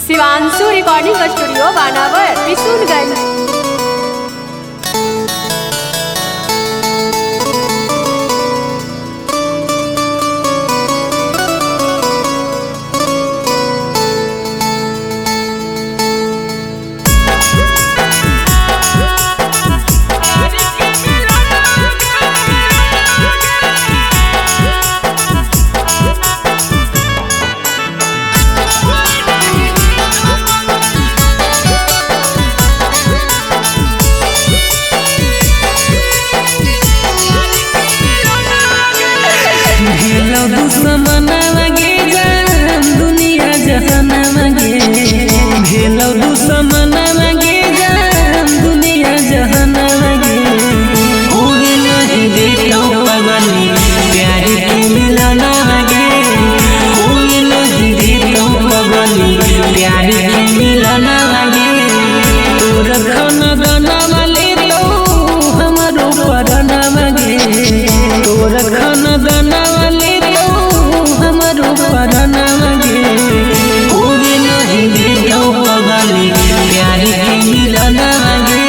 Shivanshu recording studio बानावर किशुनगंज। दुश्मना लगे जान दुनिया जहाना लगे भेलो दुश्मना लगे जान दुनिया जहाना लगे कोई नहीं देखो पगली प्यार के मिलना लगे कोई नहीं देखो पगली प्यार के मिलना लगे तोर खाना गाना वाले तो हमारो पराना लगे तोर खाना गाना वाले पराना लगे कोई नहीं देखो पगली प्यार के मिलना लगे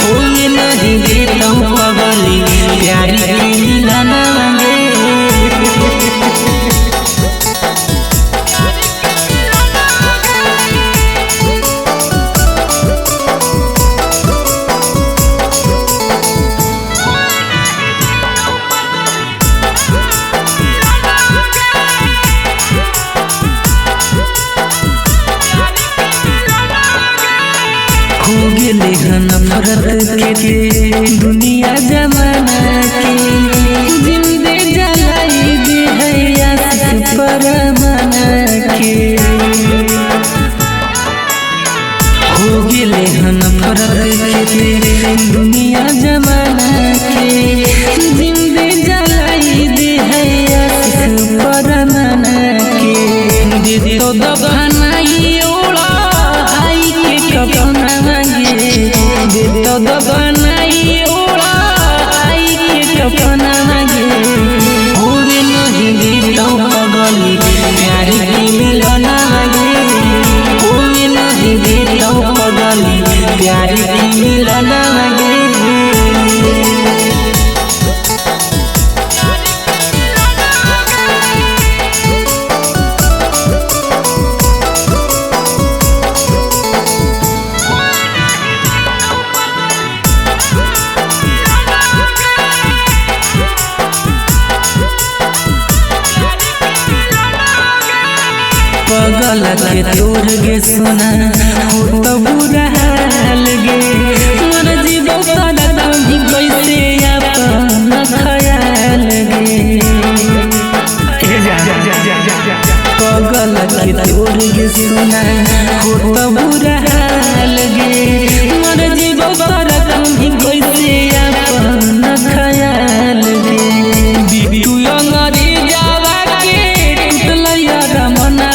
कोई नहीं देखो पगली प्यार के मिलना लगे। हो गेले नफरत के दुनिया जमाना के जिंदे जलाई दे है आशिक परमाना के हो गेले नफरत के दुनिया जमाना के जिंदे जलाई दे है आशिक परमाना के दे तो दफनाई ओड़ा आई के कफना तो दफनाई ओड़ा आई के कफना लगे कोई नहीं देखो पगली प्यार के मिलना लगे कोई नहीं देखो पगली प्यार के मिलना लगे। पगल के तोर गे सोना हो तो बुरा हाल गे मर जीवो करता भी कैसे अपन ख्याल गे पगल के तोर गे सोना हो तो बुरा हाल गे मर जीवो करता भी कैसे अपन ख्याल गे बिटू अंगरी जावा के टूटलैया रमना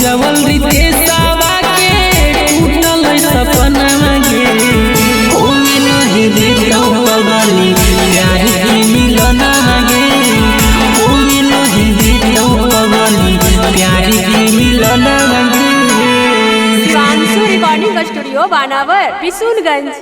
जवल रीते सावा के टूटल सपना लगे कोई नहीं देखो पगली प्यार के मिलना लगे कोई नहीं देखो पगली प्यार के मिलना लगे। शिवांशु रिकॉर्डिंग स्टूडियो बानावर किशुनगंज।